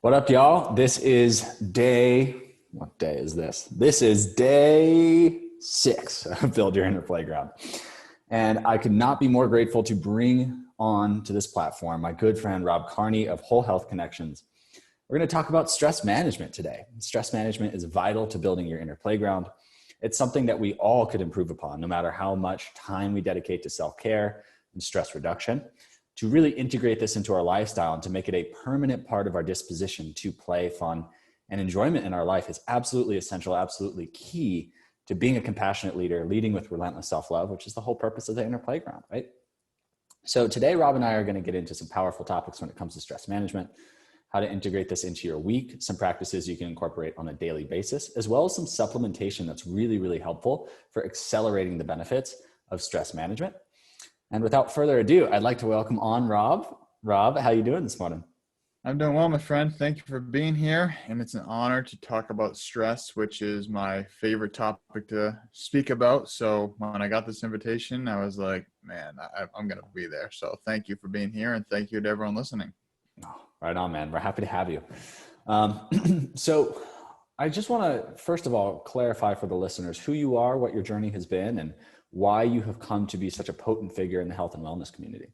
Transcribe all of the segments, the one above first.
What up, y'all? This is what day is this? This is day 6 of Build Your Inner Playground. And I could not be more grateful to bring on to this platform my good friend, Rob Carney of Whole Health Connections. We're going to talk about stress management today. Stress management is vital to building your inner playground. It's something that we all could improve upon, no matter how much time we dedicate to self-care and stress reduction. To really integrate this into our lifestyle and to make it a permanent part of our disposition to play, fun, and enjoyment in our life is absolutely essential, absolutely key to being a compassionate leader, leading with relentless self-love, which is the whole purpose of the inner playground, right? So today, Rob and I are going to get into some powerful topics when it comes to stress management, how to integrate this into your week, some practices you can incorporate on a daily basis, as well as some supplementation that's really, really helpful for accelerating the benefits of stress management. And without further ado, I'd like to welcome on Rob. Rob, how you doing this morning? I'm doing well, my friend. Thank you for being here. And it's an honor to talk about stress, which is my favorite topic to speak about. So when I got this invitation, I was like, man, I'm going to be there. So thank you for being here. And thank you to everyone listening. Oh, right on, man. We're happy to have you. So I just want to, first of all, clarify for the listeners who you are, what your journey has been, and why you have come to be such a potent figure in the health and wellness community.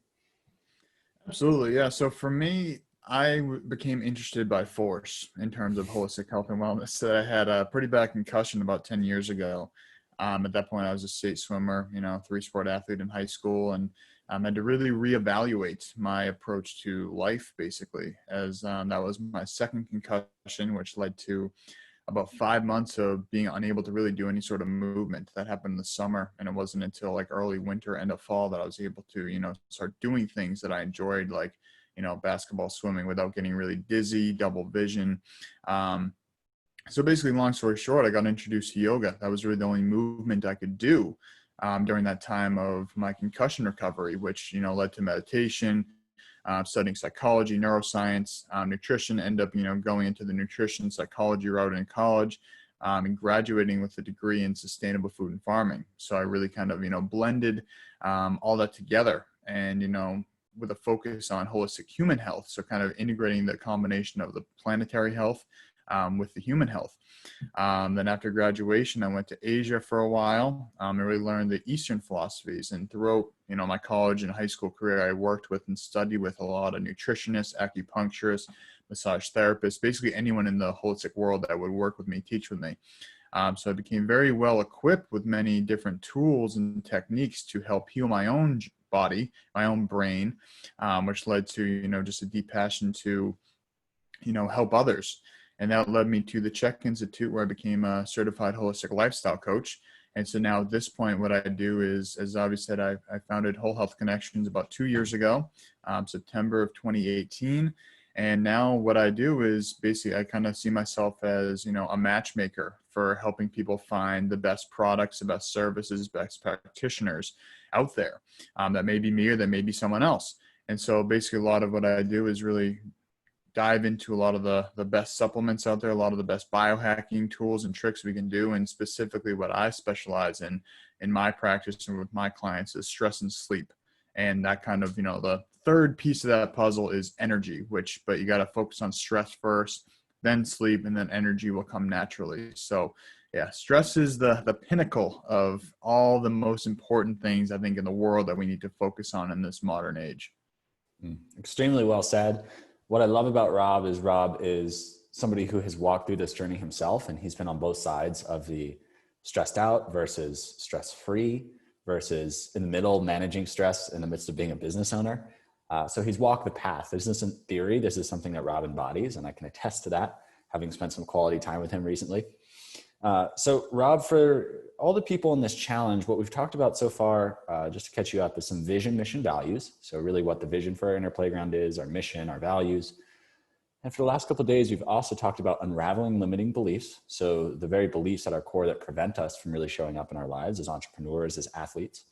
Absolutely. Yeah. So for me, I became interested by force in terms of holistic health and wellness. So I had a pretty bad concussion about 10 years ago. At that point, I was a state swimmer, 3-sport athlete in high school, and had to really reevaluate my approach to life, basically, as that was my second concussion, which led to about 5 months of being unable to really do any sort of movement. That happened in the summer, and it wasn't until like early winter, end of fall, that I was able to, start doing things that I enjoyed, like, basketball, swimming, without getting really dizzy, double vision. So basically, long story short, I got introduced to yoga. That was really the only movement I could do during that time of my concussion recovery, which, led to meditation, studying psychology, neuroscience, nutrition, end up, going into the nutrition psychology route in college, and graduating with a degree in sustainable food and farming. So I really kind of, blended all that together and, with a focus on holistic human health. So kind of integrating the combination of the planetary health with the human health. Then after graduation, I went to Asia for a while. I really learned the Eastern philosophies, and throughout, my college and high school career, I worked with and studied with a lot of nutritionists, acupuncturists, massage therapists, basically anyone in the holistic world that would work with me, teach with me. So I became very well equipped with many different tools and techniques to help heal my own body, my own brain, which led to, just a deep passion to, help others. And that led me to the Czech Institute, where I became a certified holistic lifestyle coach. And so now at this point, what I do is, as Xavi said, I founded Whole Health Connections about 2 years ago, September of 2018. And now what I do is basically I kind of see myself as, a matchmaker for helping people find the best products, the best services, best practitioners out there. That may be me or that may be someone else. And so basically a lot of what I do is really dive into a lot of the best supplements out there, a lot of the best biohacking tools and tricks we can do. And specifically what I specialize in my practice and with my clients is stress and sleep. And that kind of, the third piece of that puzzle is energy, but you got to focus on stress first, then sleep, and then energy will come naturally. So yeah, stress is the pinnacle of all the most important things, I think, in the world that we need to focus on in this modern age. Extremely well said. What I love about Rob is somebody who has walked through this journey himself, and he's been on both sides of the stressed out versus stress-free versus in the middle, managing stress in the midst of being a business owner. So he's walked the path. This isn't theory. This is something that Rob embodies, and I can attest to that, having spent some quality time with him recently. So Rob, for all the people in this challenge, what we've talked about so far, just to catch you up, is some vision, mission, values. So really what the vision for our inner playground is, our mission, our values. And for the last couple of days, we've also talked about unraveling limiting beliefs. So the very beliefs at our core that prevent us from really showing up in our lives as entrepreneurs, as athletes.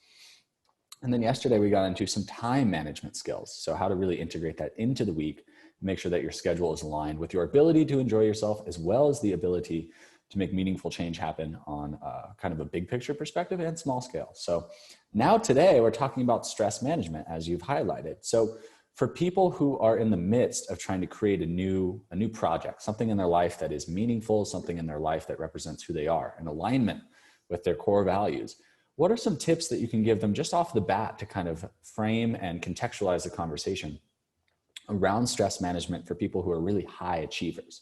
And then yesterday we got into some time management skills. So how to really integrate that into the week, make sure that your schedule is aligned with your ability to enjoy yourself, as well as the ability to make meaningful change happen on kind of a big picture perspective and small scale. So now today we're talking about stress management, as you've highlighted. So For people who are in the midst of trying to create a new project, something in their life that is meaningful, something in their life that represents who they are, in alignment with their core values, what are some tips that you can give them just off the bat to kind of frame and contextualize the conversation around stress management for people who are really high achievers?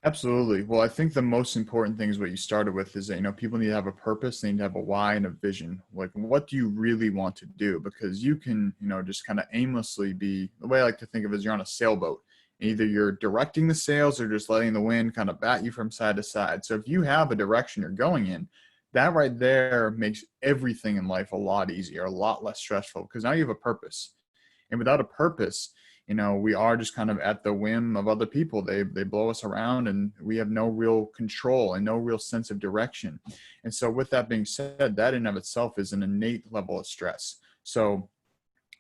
Absolutely. Well, I think the most important thing is what you started with is that, people need to have a purpose. They need to have a why and a vision. Like, what do you really want to do? Because you can, just kind of aimlessly be, the way I like to think of it is you're on a sailboat. Either you're directing the sails or just letting the wind kind of bat you from side to side. So if you have a direction you're going in, that right there makes everything in life a lot easier, a lot less stressful, because now you have a purpose. And without a purpose, we are just kind of at the whim of other people. They blow us around and we have no real control and no real sense of direction. And so with that being said, that in of itself is an innate level of stress. So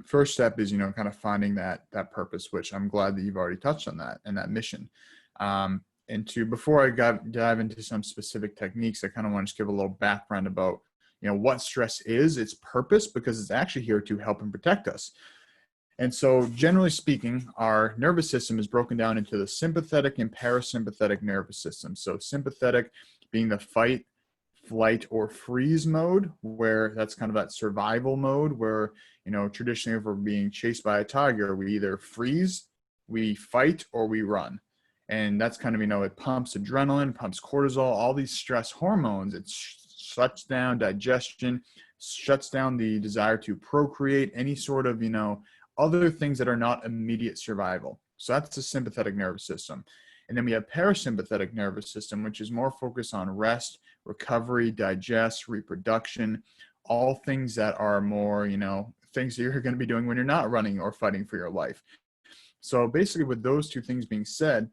first step is, kind of finding that purpose, which I'm glad that you've already touched on that and that mission. Before I dive into some specific techniques, I kind of want to just give a little background about, what stress is, its purpose, because it's actually here to help and protect us. And so generally speaking, our nervous system is broken down into the sympathetic and parasympathetic nervous system. So sympathetic being the fight, flight, or freeze mode, where that's kind of that survival mode where, traditionally if we're being chased by a tiger, we either freeze, we fight, or we run. And that's kind of, it pumps adrenaline, pumps cortisol, all these stress hormones. It shuts down digestion, shuts down the desire to procreate, any sort of, other things that are not immediate survival. So that's the sympathetic nervous system. And then we have parasympathetic nervous system, which is more focused on rest, recovery, digest, reproduction, all things that are more, things that you're going to be doing when you're not running or fighting for your life. So basically with those two things being said,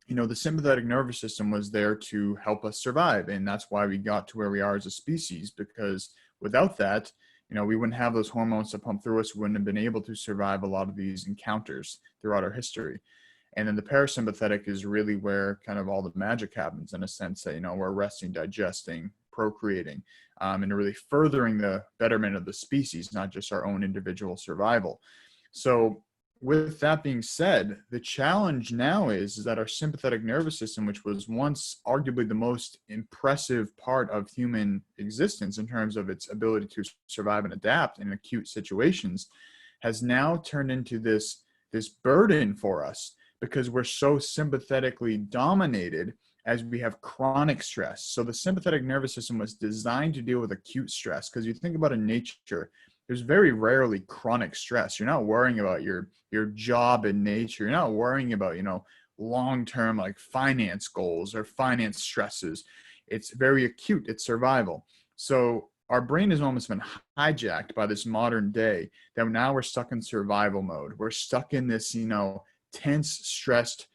the sympathetic nervous system was there to help us survive. And that's why we got to where we are as a species, because without that, we wouldn't have those hormones to pump through us. We wouldn't have been able to survive a lot of these encounters throughout our history. And then the parasympathetic is really where kind of all the magic happens, in a sense that, we're resting, digesting, procreating, and really furthering the betterment of the species, not just our own individual survival. So with that being said, the challenge now is that our sympathetic nervous system, which was once arguably the most impressive part of human existence in terms of its ability to survive and adapt in acute situations, has now turned into this burden for us because we're so sympathetically dominated as we have chronic stress. So the sympathetic nervous system was designed to deal with acute stress, because you think about in nature, there's very rarely chronic stress. You're not worrying about your job in nature. You're not worrying about, long-term like finance goals or finance stresses. It's very acute. It's survival. So our brain has almost been hijacked by this modern day that now we're stuck in survival mode. We're stuck in this, tense, stressed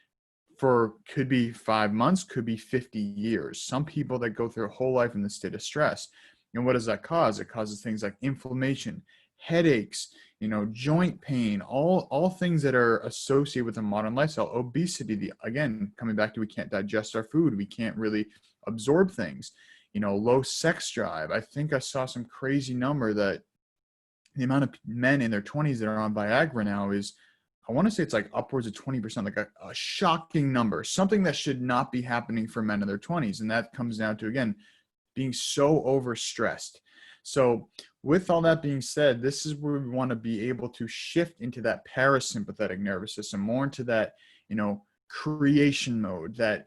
for could be 5 months, could be 50 years. Some people that go through a whole life in this state of stress. And what does that cause? It causes things like inflammation, headaches, joint pain, all things that are associated with a modern lifestyle. Obesity, again, coming back to we can't digest our food. We can't really absorb things. Low sex drive. I think I saw some crazy number that the amount of men in their 20s that are on Viagra now is, I want to say it's like upwards of 20%, like a shocking number, something that should not be happening for men in their 20s. And that comes down to, again, being so overstressed. So with all that being said, this is where we want to be able to shift into that parasympathetic nervous system, more into that, creation mode, that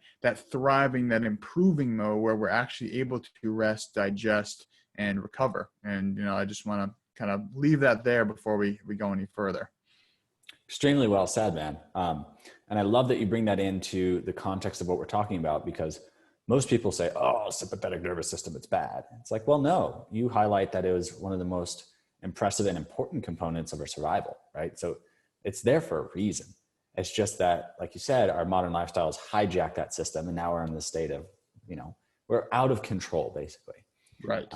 thriving, that improving mode where we're actually able to rest, digest, and recover. And, I just want to kind of leave that there before we go any further. Extremely well said, man. And I love that you bring that into the context of what we're talking about, because most people say, oh, sympathetic nervous system, it's bad. It's like, well, no, you highlight that it was one of the most impressive and important components of our survival, right? So it's there for a reason. It's just that, like you said, our modern lifestyles hijack that system. And now we're in the state of, we're out of control, basically. Right.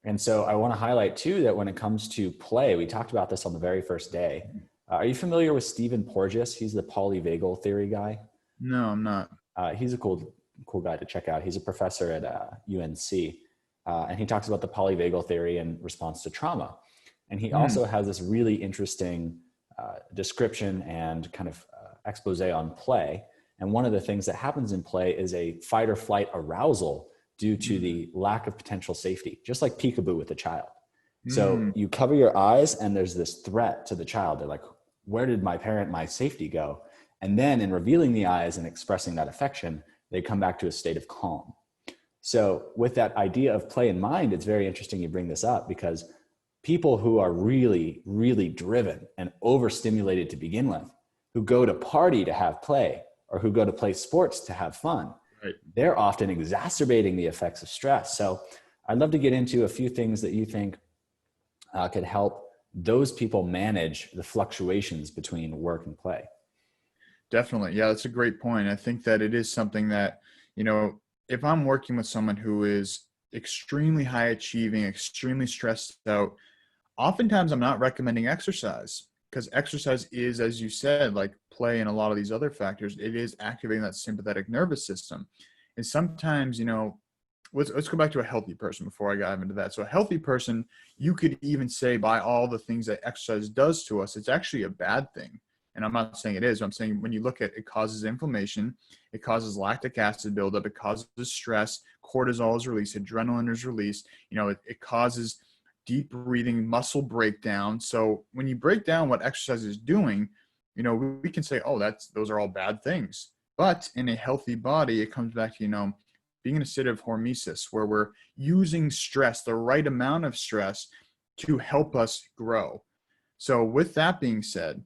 And so I want to highlight too, that when it comes to play, we talked about this on the very first day. Are you familiar with Stephen Porges? He's the polyvagal theory guy. No, I'm not. He's a cool guy to check out. He's a professor at UNC, and he talks about the polyvagal theory in response to trauma. And he also has this really interesting description and kind of expose on play. And one of the things that happens in play is a fight or flight arousal due to the lack of potential safety, just like peekaboo with a child. So you cover your eyes and there's this threat to the child. They're like, where did my safety go? And then in revealing the eyes and expressing that affection, they come back to a state of calm. So with that idea of play in mind, it's very interesting you bring this up, because people who are really, really driven and overstimulated to begin with, who go to party to have play, or who go to play sports to have fun, Right. they're often exacerbating the effects of stress. So I'd love to get into a few things that you think could help those people manage the fluctuations between work and play. Definitely. Yeah, that's a great point. I think that it is something that, if I'm working with someone who is extremely high achieving, extremely stressed out, oftentimes I'm not recommending exercise, because exercise is, as you said, like play and a lot of these other factors, it is activating that sympathetic nervous system. And sometimes, let's go back to a healthy person before I dive into that. So a healthy person, you could even say, by all the things that exercise does to us, it's actually a bad thing. And I'm not saying it is. I'm saying when you look at it, it causes inflammation, it causes lactic acid buildup, it causes stress, cortisol is released, adrenaline is released. It causes deep breathing, muscle breakdown. So when you break down what exercise is doing, we can say, oh, those are all bad things. But in a healthy body, it comes back to, being in a state of hormesis, where we're using stress, the right amount of stress, to help us grow. So with that being said,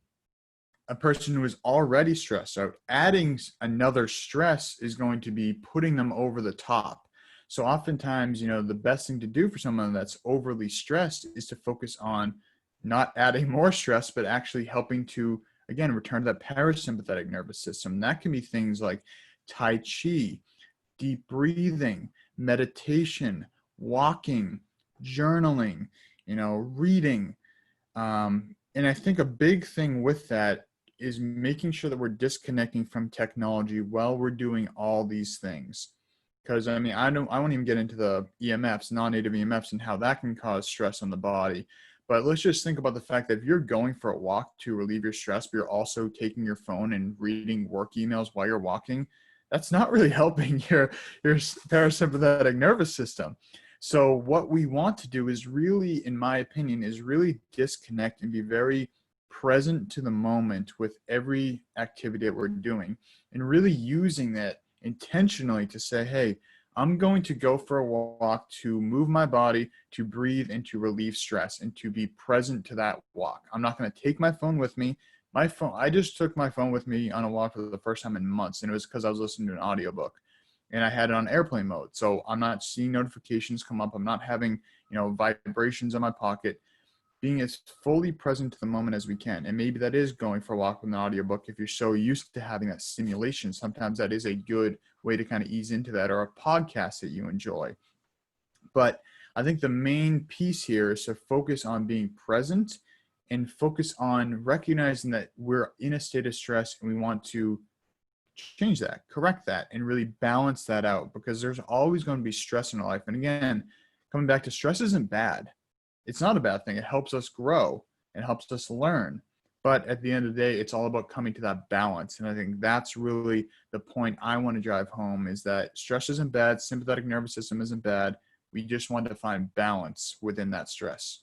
a person who is already stressed out, adding another stress is going to be putting them over the top. So oftentimes, the best thing to do for someone that's overly stressed is to focus on not adding more stress, but actually helping to, again, return to that parasympathetic nervous system. That can be things like Tai Chi, deep breathing, meditation, walking, journaling, reading. And I think a big thing with that is making sure that we're disconnecting from technology while we're doing all these things. Because I won't even get into the EMFs, non-native EMFs, and how that can cause stress on the body. But let's just think about the fact that if you're going for a walk to relieve your stress, but you're also taking your phone and reading work emails while you're walking, that's not really helping your parasympathetic nervous system. So what we want to do is really, in my opinion, is really disconnect and be very present to the moment with every activity that we're doing, and really using that intentionally to say, hey, I'm going to go for a walk to move my body, to breathe, and to relieve stress, and to be present to that walk. I'm not going to take my phone with me. I just took my phone with me on a walk for the first time in months, and it was because I was listening to an audiobook, and I had it on airplane mode. So I'm not seeing notifications come up. I'm not having, vibrations in my pocket. Being as fully present to the moment as we can. And maybe that is going for a walk with an audiobook. If you're so used to having that stimulation, sometimes that is a good way to kind of ease into that, or a podcast that you enjoy. But I think the main piece here is to focus on being present and focus on recognizing that we're in a state of stress and we want to change that, correct that, and really balance that out, because there's always going to be stress in our life. And again, coming back to stress isn't bad. It's not a bad thing. It helps us grow. It helps us learn. But at the end of the day, it's all about coming to that balance. And I think that's really the point I want to drive home, is that stress isn't bad. Sympathetic nervous system isn't bad. We just want to find balance within that stress.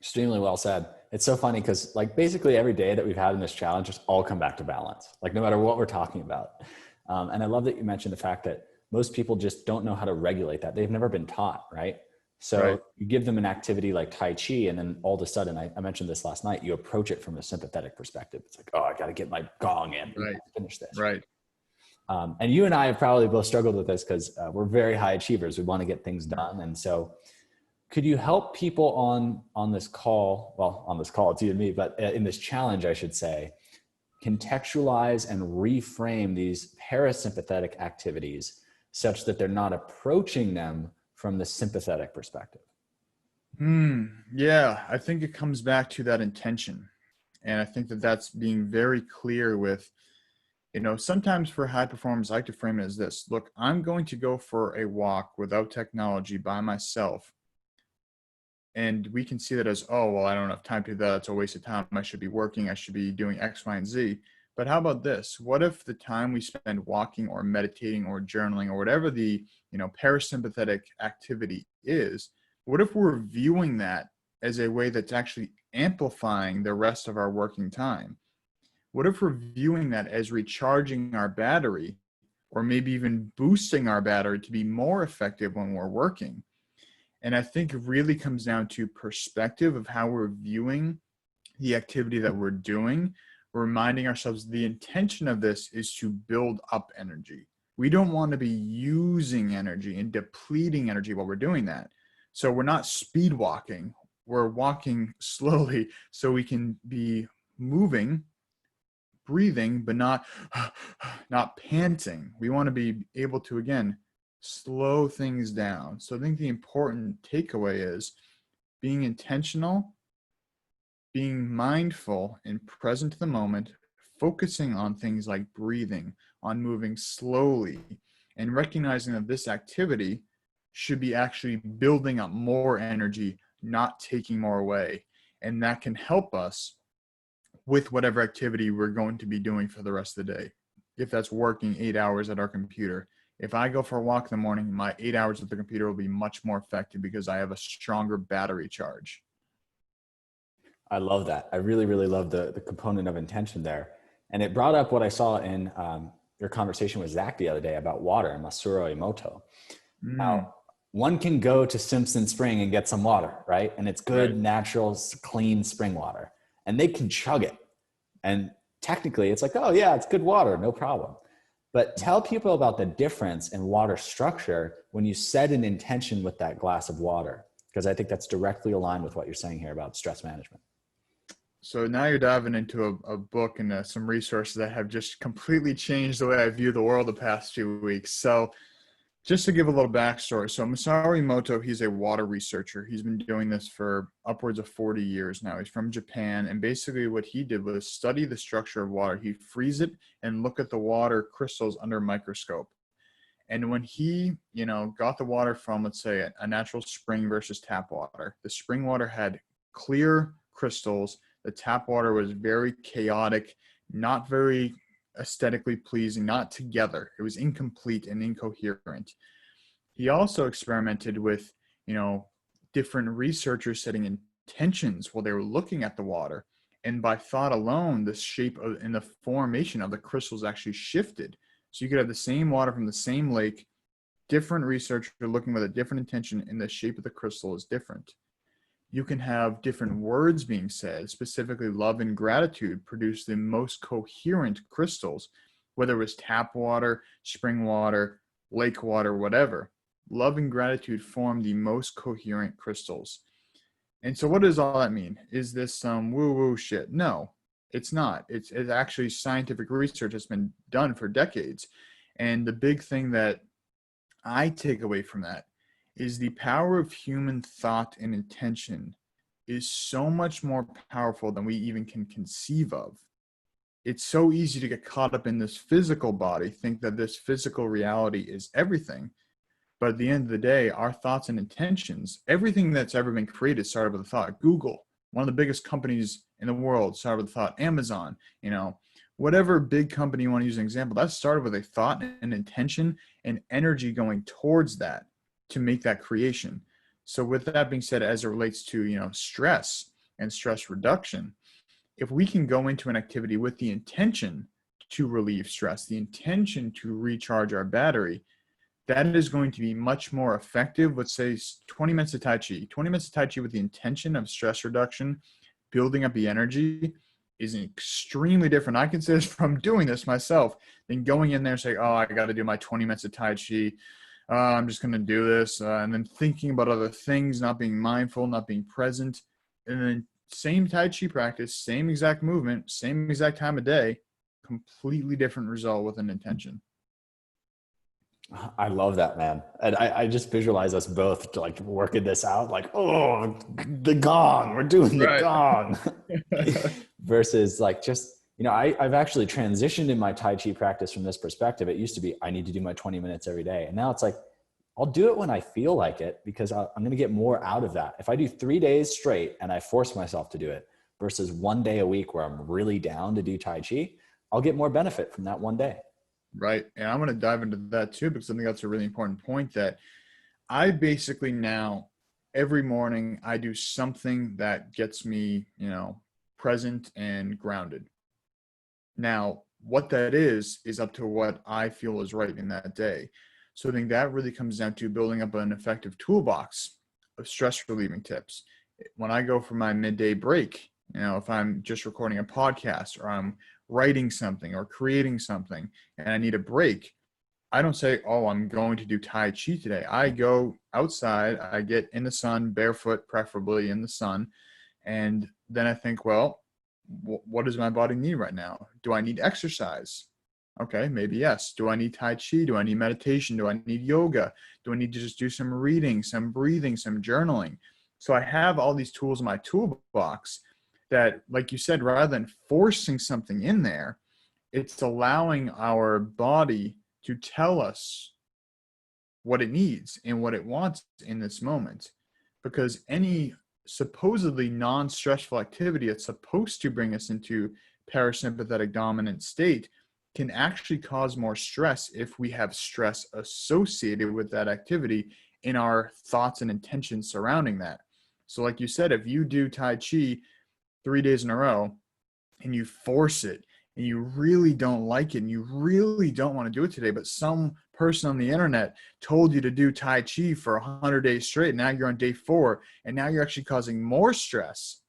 Extremely well said. It's so funny because basically every day that we've had in this challenge just all come back to balance, no matter what we're talking about. And I love that you mentioned the fact that most people just don't know how to regulate that. They've never been taught, right? So Right. You give them an activity like Tai Chi, and then all of a sudden, I mentioned this last night, you approach it from a sympathetic perspective. It's like, oh, I got to get my gong in. Right. Finish this. Right. And you and I have probably both struggled with this because we're very high achievers. We want to get things done. And so could you help people on this call, it's you and me, but in this challenge, I should say, contextualize and reframe these parasympathetic activities such that they're not approaching them from the sympathetic perspective? Yeah, I think it comes back to that intention. And I think that that's being very clear with, sometimes for high performers, I like to frame it as this. Look, I'm going to go for a walk without technology by myself And we can see that as, oh, well, I don't have time to do that. It's a waste of time. I should be working. I should be doing X, Y, and Z. But how about this? What if the time we spend walking or meditating or journaling or whatever the, parasympathetic activity is, what if we're viewing that as a way that's actually amplifying the rest of our working time? What if we're viewing that as recharging our battery, or maybe even boosting our battery to be more effective when we're working? And I think it really comes down to perspective of how we're viewing the activity that we're doing. We're reminding ourselves the intention of this is to build up energy. We don't want to be using energy and depleting energy while we're doing that. So we're not speed walking. We're walking slowly so we can be moving, breathing, but not panting. We want to be able to, again, slow things down. So I think the important takeaway is being intentional, being mindful and present to the moment, focusing on things like breathing, on moving slowly, and recognizing that this activity should be actually building up more energy, not taking more away. And that can help us with whatever activity we're going to be doing for the rest of the day. If that's working 8 hours at our computer, if I go for a walk in the morning, my 8 hours at the computer will be much more effective because I have a stronger battery charge. I love that. I really, really love the component of intention there. And it brought up what I saw in your conversation with Zach the other day about water and Masuro Emoto. Now, one can go to Simpson Spring and get some water, right? And it's good, natural, clean spring water. And they can chug it. And technically it's like, oh yeah, it's good water, no problem. But tell people about the difference in water structure when you set an intention with that glass of water, because I think that's directly aligned with what you're saying here about stress management. So now you're diving into a book and some resources that have just completely changed the way I view the world the past few weeks. So just to give a little backstory. So Masaru Emoto, he's a water researcher. He's been doing this for upwards of 40 years now. He's from Japan. And basically what he did was study the structure of water. He'd freeze it and look at the water crystals under a microscope. And when he, got the water from, let's say, a natural spring versus tap water, the spring water had clear crystals. The tap water was very chaotic, not very aesthetically pleasing, not together. It was incomplete and incoherent. He also experimented with, different researchers setting intentions while they were looking at the water. And by thought alone, the shape and the formation of the crystals actually shifted. So you could have the same water from the same lake, different researcher looking with a different intention, and the shape of the crystal is different. You can have different words being said, specifically love and gratitude produce the most coherent crystals, whether it was tap water, spring water, lake water, whatever. Love and gratitude form the most coherent crystals. And so what does all that mean? Is this some woo-woo shit? No, it's not. It's actually scientific research that's been done for decades. And the big thing that I take away from that is the power of human thought and intention is so much more powerful than we even can conceive of. It's so easy to get caught up in this physical body, think that this physical reality is everything. But at the end of the day, our thoughts and intentions, everything that's ever been created started with a thought. Google, one of the biggest companies in the world, started with a thought. Amazon, whatever big company you want to use an example, that started with a thought and intention and energy going towards that to make that creation. So with that being said, as it relates to, stress and stress reduction, if we can go into an activity with the intention to relieve stress, the intention to recharge our battery, that is going to be much more effective. Let's say 20 minutes of Tai Chi. 20 minutes of Tai Chi with the intention of stress reduction, building up the energy, is extremely different. I can say this from doing this myself, than going in there and saying, oh, I got to do my 20 minutes of Tai Chi. I'm just going to do this. And then thinking about other things, not being mindful, not being present. And then same Tai Chi practice, same exact movement, same exact time of day, completely different result with an intention. I love that, man. And I just visualize us both like working this out, like, oh, the gong, we're doing the gong versus like just, I've actually transitioned in my Tai Chi practice from this perspective. It used to be, I need to do my 20 minutes every day. And now it's like, I'll do it when I feel like it, because I'm going to get more out of that. If I do 3 days straight and I force myself to do it versus 1 day a week where I'm really down to do Tai Chi, I'll get more benefit from that 1 day. Right. And I'm going to dive into that too, because I think that's a really important point, that I basically now every morning I do something that gets me, present and grounded. Now, what that is up to what I feel is right in that day. So I think that really comes down to building up an effective toolbox of stress relieving tips. When I go for my midday break, if I'm just recording a podcast or I'm writing something or creating something and I need a break, I don't say, oh, I'm going to do Tai Chi today. I go outside, I get in the sun, barefoot, preferably in the sun. And then I think, well, what does my body need right now? Do I need exercise? Okay, maybe yes. Do I need Tai Chi? Do I need meditation? Do I need yoga? Do I need to just do some reading, some breathing, some journaling? So I have all these tools in my toolbox that, like you said, rather than forcing something in there, it's allowing our body to tell us what it needs and what it wants in this moment. Because any supposedly non-stressful activity that's supposed to bring us into parasympathetic dominant state can actually cause more stress if we have stress associated with that activity in our thoughts and intentions surrounding that. So like you said, if you do Tai Chi 3 days in a row and you force it and you really don't like it and you really don't want to do it today, but some person on the internet told you to do Tai Chi for 100 days straight, and now you're on day 4 and now you're actually causing more stress.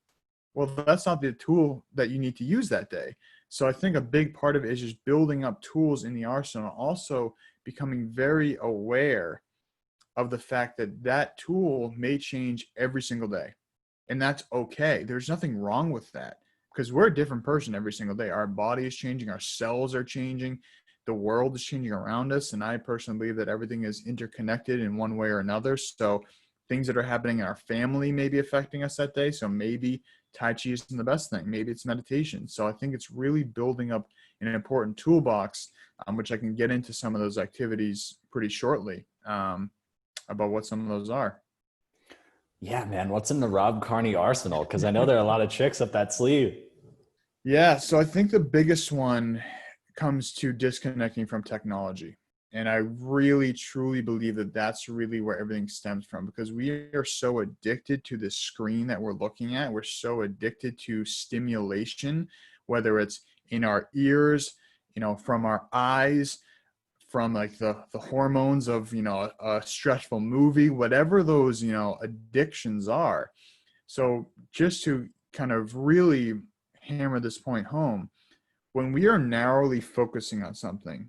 Well, that's not the tool that you need to use that day. So I think a big part of it is just building up tools in the arsenal, also becoming very aware of the fact that that tool may change every single day. And that's okay. There's nothing wrong with that, because we're a different person every single day. Our body is changing, our cells are changing, the world is changing around us. And I personally believe that everything is interconnected in one way or another. So things that are happening in our family may be affecting us that day. So maybe Tai Chi isn't the best thing. Maybe it's meditation. So I think it's really building up an important toolbox, which I can get into some of those activities pretty shortly, about what some of those are. Yeah, man. What's in the Rob Carney arsenal? Because I know there are a lot of tricks up that sleeve. Yeah. So I think the biggest one comes to disconnecting from technology. And I really, truly believe that that's really where everything stems from, because we are so addicted to the screen that we're looking at. We're so addicted to stimulation, whether it's in our ears, from our eyes, from like the hormones of, a stressful movie, whatever those, addictions are. So just to kind of really hammer this point home, when we are narrowly focusing on something,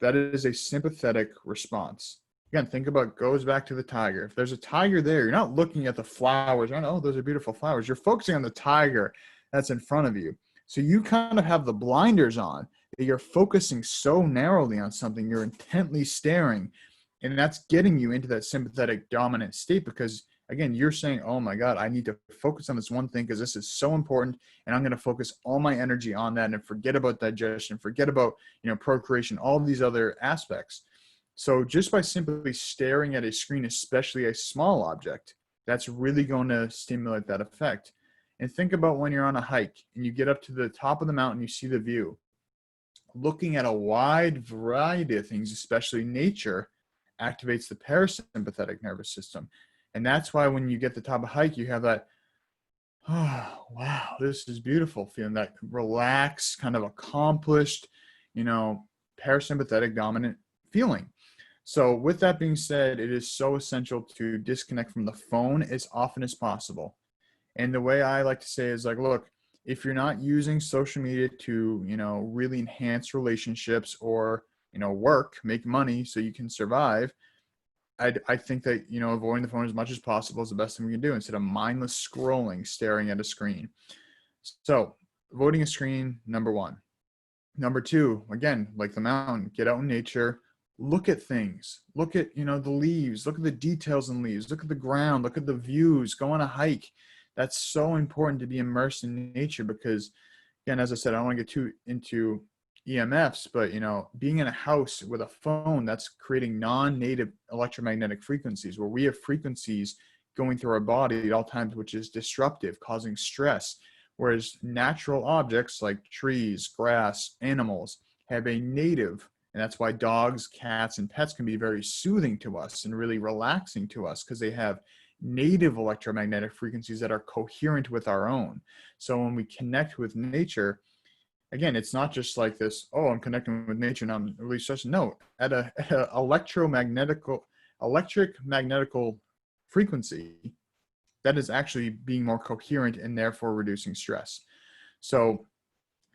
that is a sympathetic response. Again, think about, goes back to the tiger. If there's a tiger there, you're not looking at the flowers. Oh, those are beautiful flowers. You're focusing on the tiger that's in front of you. So you kind of have the blinders on. You're focusing so narrowly on something. You're intently staring. And that's getting you into that sympathetic dominant state, because again, you're saying, oh my God, I need to focus on this one thing because this is so important. And I'm going to focus all my energy on that and forget about digestion, forget about, procreation, all of these other aspects. So just by simply staring at a screen, especially a small object, that's really going to stimulate that effect. And think about when you're on a hike and you get up to the top of the mountain, you see the view. Looking at a wide variety of things, especially nature, activates the parasympathetic nervous system. And that's why when you get to the top of a hike, you have that, oh, wow, this is beautiful feeling, that relaxed, kind of accomplished, parasympathetic dominant feeling. So with that being said, it is so essential to disconnect from the phone as often as possible. And the way I like to say is like, look, if you're not using social media to, really enhance relationships or, work, make money so you can survive, I think that, avoiding the phone as much as possible is the best thing we can do instead of mindless scrolling, staring at a screen. So avoiding a screen, number 1. Number 2, again, like the mountain, get out in nature, look at things, look at, the leaves, look at the details in leaves, look at the ground, look at the views, go on a hike. That's so important to be immersed in nature because, again, as I said, I don't want to get too into EMFs, but, you know, being in a house with a phone that's creating non-native electromagnetic frequencies, where we have frequencies going through our body at all times, which is disruptive, causing stress. Whereas natural objects like trees, grass, animals have a native, and that's why dogs, cats, and pets can be very soothing to us and really relaxing to us, because they have native electromagnetic frequencies that are coherent with our own. So when we connect with nature, again, it's not just like this, oh, I'm connecting with nature and I'm really stressed. No, at a electric magnetical frequency, that is actually being more coherent and therefore reducing stress. So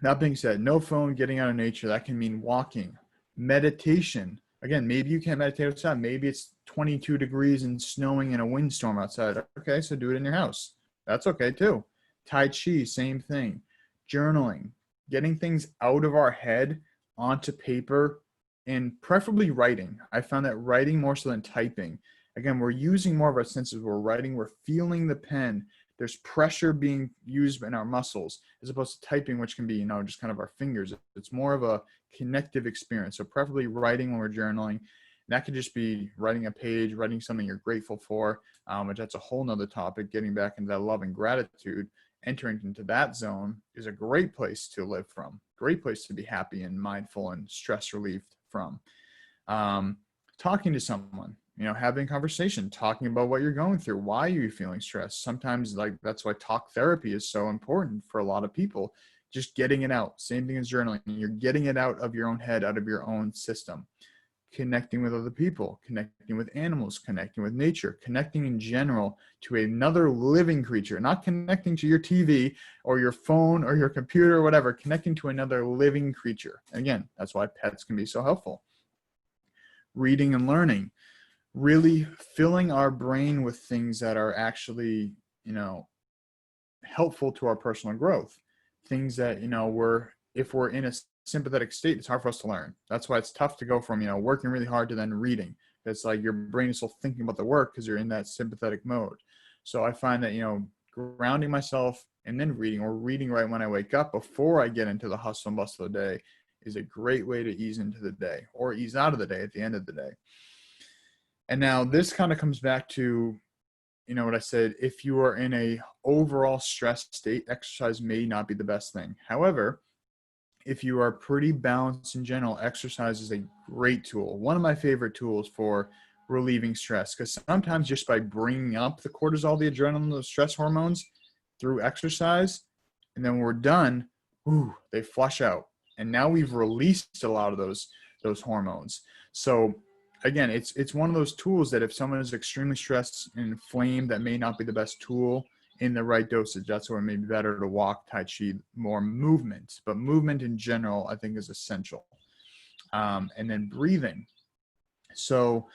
that being said, no phone, getting out of nature, that can mean walking, meditation. Again, maybe you can't meditate outside. Maybe it's 22 degrees and snowing and a windstorm outside. Okay, so do it in your house. That's okay too. Tai Chi, same thing. Journaling, getting things out of our head onto paper, and preferably writing. I found that writing more so than typing. Again, we're using more of our senses. We're writing, we're feeling the pen. There's pressure being used in our muscles, as opposed to typing, which can be, you know, just kind of our fingers. It's more of a connective experience. So preferably writing when we're journaling. And that could just be writing a page, writing something you're grateful for, which that's a whole nother topic. Getting back into that love and gratitude, entering into that zone is a great place to live from, great place to be happy and mindful and stress relieved from. Talking to someone, you know, having a conversation, talking about what you're going through. Why are you feeling stressed? Sometimes, like, that's why talk therapy is so important for a lot of people. Just getting it out. Same thing as journaling. You're getting it out of your own head, out of your own system. Connecting with other people, connecting with animals, connecting with nature, connecting in general to another living creature, not connecting to your TV or your phone or your computer or whatever, connecting to another living creature. Again, that's why pets can be so helpful. Reading and learning, really filling our brain with things that are actually, you know, helpful to our personal growth. Things that, you know, if we're in a sympathetic state, it's hard for us to learn. That's why it's tough to go from, you know, working really hard to then reading. It's like your brain is still thinking about the work because you're in that sympathetic mode. So I find that, you know, grounding myself and then reading, or reading right when I wake up before I get into the hustle and bustle of the day, is a great way to ease into the day, or ease out of the day at the end of the day. And now this kind of comes back to, you know, what I said, if you are in a overall stress state, exercise may not be the best thing. However, if you are pretty balanced in general, exercise is a great tool. One of my favorite tools for relieving stress, because sometimes just by bringing up the cortisol, the adrenaline, the stress hormones through exercise, and then when we're done, they flush out. And now we've released a lot of those hormones. So again, it's one of those tools that if someone is extremely stressed and inflamed, that may not be the best tool in the right dosage. That's where it may be better to walk, Tai Chi, more movement. But movement in general, I think, is essential. And then breathing. So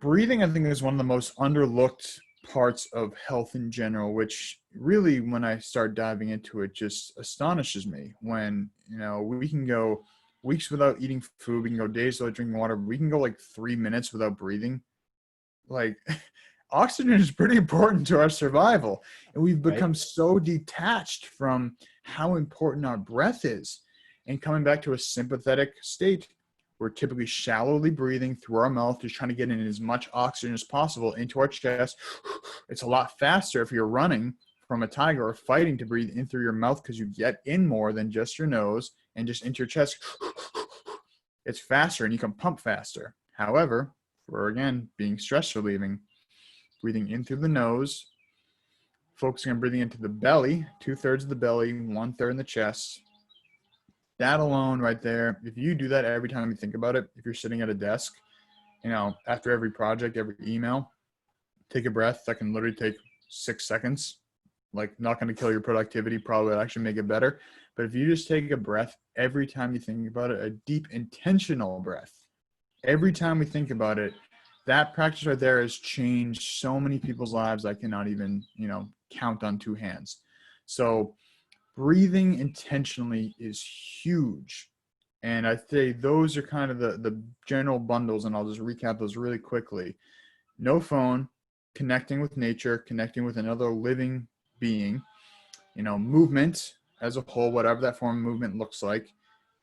breathing, I think, is one of the most underlooked parts of health in general, which really, when I start diving into it, just astonishes me. When, you know, we can go weeks without eating food, we can go days without drinking water, we can go like 3 minutes without breathing. Like, oxygen is pretty important to our survival, and we've become so detached from how important our breath is. And coming back to a sympathetic state, we're typically shallowly breathing through our mouth, just trying to get in as much oxygen as possible into our chest. It's a lot faster if you're running from a tiger or fighting to breathe in through your mouth, because you get in more than just your nose and just into your chest. It's faster and you can pump faster. However, for, again, being stress relieving, breathing in through the nose, focusing on breathing into the belly, 2/3 of the belly, 1/3 in the chest. That alone right there, if you do that every time you think about it, if you're sitting at a desk, you know, after every project, every email, take a breath. That can literally take 6 seconds. Like, not going to kill your productivity, probably actually make it better. But if you just take a breath every time you think about it, a deep intentional breath, every time we think about it, that practice right there has changed so many people's lives I cannot even, you know, count on 2 hands. So breathing intentionally is huge. And I'd say those are kind of the general bundles, and I'll just recap those really quickly. No phone, connecting with nature, connecting with another living being, you know, movement as a whole, whatever that form of movement looks like,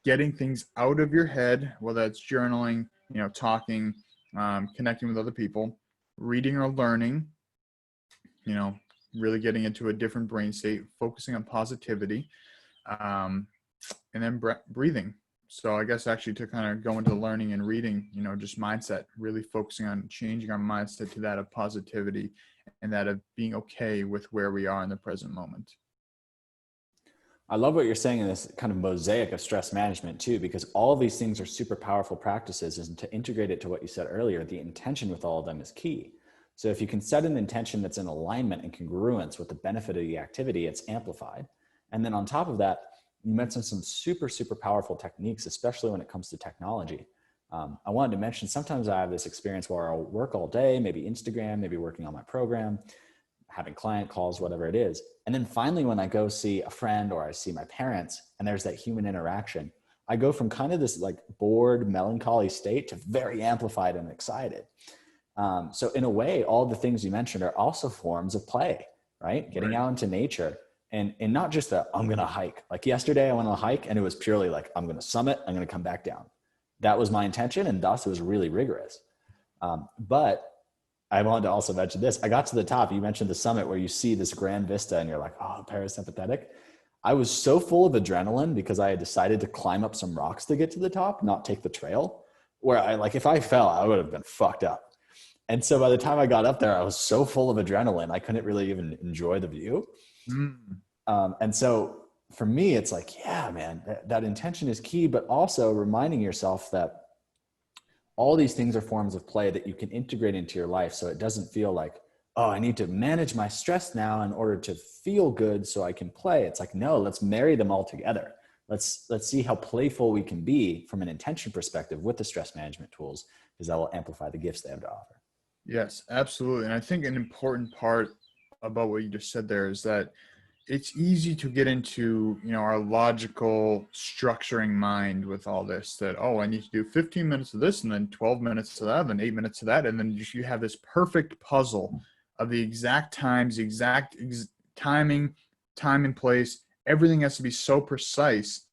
getting things out of your head, whether that's journaling, talking, connecting with other people, reading or learning, you know, really getting into a different brain state, focusing on positivity, um, and then breathing. So I guess actually to kind of go into learning and reading, just mindset, really focusing on changing our mindset to that of positivity and that of being okay with where we are in the present moment. I love what you're saying in this kind of mosaic of stress management too, because all of these things are super powerful practices. And to integrate it to what you said earlier, the intention with all of them is key. So if you can set an intention that's in alignment and congruence with the benefit of the activity, it's amplified. And then on top of that, you mentioned some super, super powerful techniques, especially when it comes to technology. I wanted to mention, sometimes I have this experience where I'll work all day, maybe Instagram, maybe working on my program, having client calls, whatever it is. And then finally, when I go see a friend or I see my parents and there's that human interaction, I go from kind of this like bored, melancholy state to very amplified and excited. So in a way, all the things you mentioned are also forms of play, right? Getting out into nature and not just that I'm going to hike. Like yesterday I went on a hike and it was purely like, I'm going to summit, I'm going to come back down. That was my intention. And thus it was really rigorous. But I wanted to also mention this. I got to the top. You mentioned the summit where you see this grand vista and you're like, oh, parasympathetic. I was so full of adrenaline because I had decided to climb up some rocks to get to the top, not take the trail, where if I fell, I would have been fucked up. And so by the time I got up there, I was so full of adrenaline, I couldn't really even enjoy the view. And so for me, it's like, yeah, man, that intention is key, but also reminding yourself that all these things are forms of play that you can integrate into your life. So it doesn't feel like, oh, I need to manage my stress now in order to feel good so I can play. It's like, no, let's marry them all together. Let's see how playful we can be from an intention perspective with the stress management tools, because that will amplify the gifts they have to offer. Yes, absolutely. And I think an important part about what you just said there is that it's easy to get into, our logical structuring mind with all this, that, oh, I need to do 15 minutes of this and then 12 minutes of that and then 8 minutes of that. And then you have this perfect puzzle of the exact times, the exact timing, time and place. Everything has to be so precise.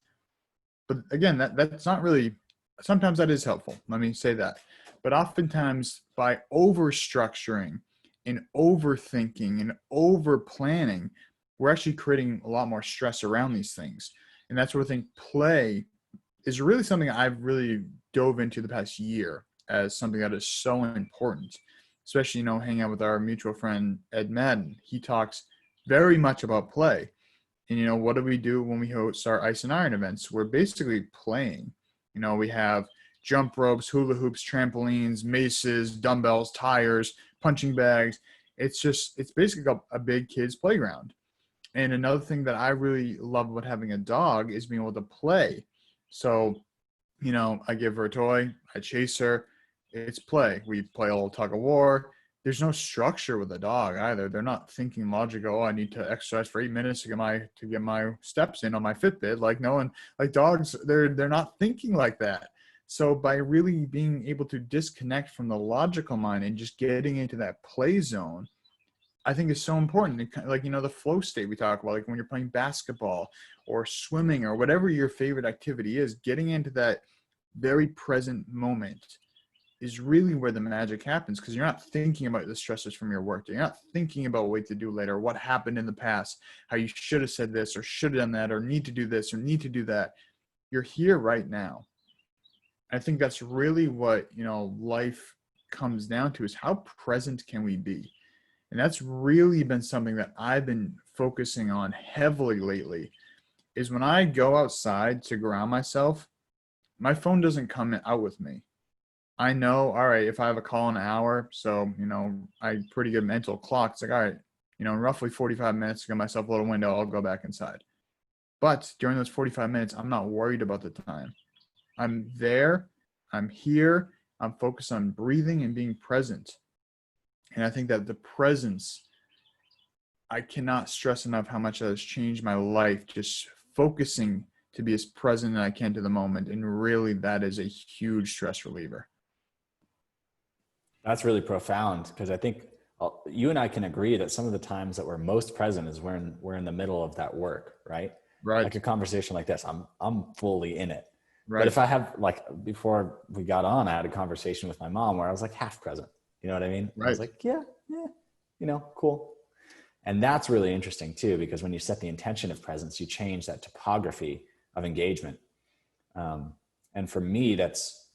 But again, that's not really, sometimes that is helpful. Let me say that. But oftentimes by over structuring and overthinking and over planning, we're actually creating a lot more stress around these things. And that's where I think play is really something I've really dove into the past year as something that is so important, especially, hanging out with our mutual friend, Ed Madden. He talks very much about play. And, what do we do when we host our ice and iron events? We're basically playing. We have jump ropes, hula hoops, trampolines, maces, dumbbells, tires, punching bags. It's basically a big kid's playground. And another thing that I really love about having a dog is being able to play. So, I give her a toy, I chase her, it's play. We play a little tug of war. There's no structure with a dog either. They're not thinking logical, oh, I need to exercise for 8 minutes to get my steps in on my Fitbit. Like no one, like dogs, they're not thinking like that. So by really being able to disconnect from the logical mind and just getting into that play zone, I think is so important. Like, the flow state we talk about, like when you're playing basketball or swimming or whatever your favorite activity is, getting into that very present moment is really where the magic happens, because you're not thinking about the stresses from your work. You're not thinking about what to do later, what happened in the past, how you should have said this or should have done that or need to do this or need to do that. You're here right now. I think that's really what, life comes down to, is how present can we be? And that's really been something that I've been focusing on heavily lately, is when I go outside to ground myself, my phone doesn't come out with me. I know, all right, if I have a call in an hour, so, I pretty good mental clock. It's like, all right, in roughly 45 minutes to give myself a little window, I'll go back inside. But during those 45 minutes, I'm not worried about the time. I'm there, I'm here, I'm focused on breathing and being present. And I think that the presence, I cannot stress enough how much that has changed my life, just focusing to be as present as I can to the moment. And really, that is a huge stress reliever. That's really profound, because I think you and I can agree that some of the times that we're most present is when we're in the middle of that work, right? Right. Like a conversation like this, I'm fully in it. Right. But if I have, like, before we got on, I had a conversation with my mom where I was like half present. You know what I mean? I was Right. like, yeah, cool. And that's really interesting too, because when you set the intention of presence, you change that topography of engagement. And for me, that's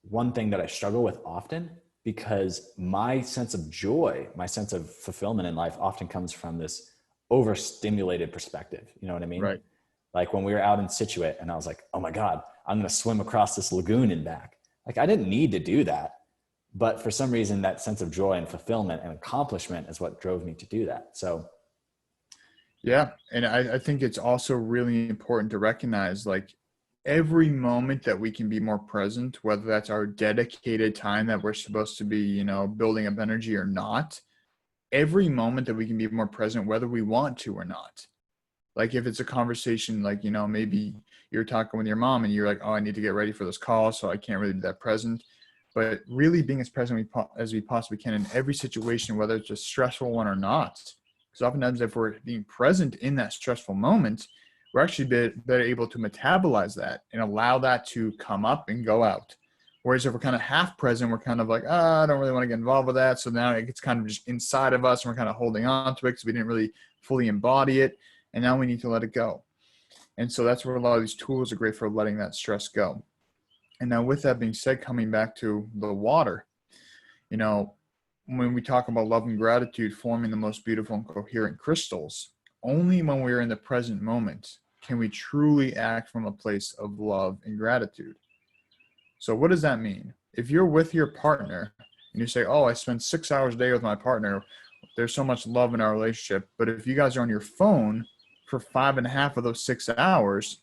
one thing that I struggle with often, because my sense of joy, my sense of fulfillment in life often comes from this overstimulated perspective. You know what I mean? Right. Like when we were out in Situate and I was like, oh my God, I'm going to swim across this lagoon and back. Like I didn't need to do that. But for some reason, that sense of joy and fulfillment and accomplishment is what drove me to do that. So Yeah. And I think it's also really important to recognize, like, every moment that we can be more present, whether that's our dedicated time that we're supposed to be, building up energy or not, every moment that we can be more present, whether we want to or not. Like if it's a conversation, like, maybe you're talking with your mom and you're like, oh, I need to get ready for this call, so I can't really be that present. But really being as present as we possibly can in every situation, whether it's a stressful one or not. Because oftentimes if we're being present in that stressful moment, we're actually better able to metabolize that and allow that to come up and go out. Whereas if we're kind of half present, we're kind of like, I don't really want to get involved with that. So now it gets kind of just inside of us and we're kind of holding on to it because we didn't really fully embody it. And now we need to let it go. And so that's where a lot of these tools are great for letting that stress go. And now with that being said, coming back to the water, when we talk about love and gratitude forming the most beautiful and coherent crystals, only when we're in the present moment can we truly act from a place of love and gratitude. So what does that mean? If you're with your partner and you say, oh, I spend 6 hours a day with my partner, there's so much love in our relationship. But if you guys are on your phone for 5.5 of those 6 hours,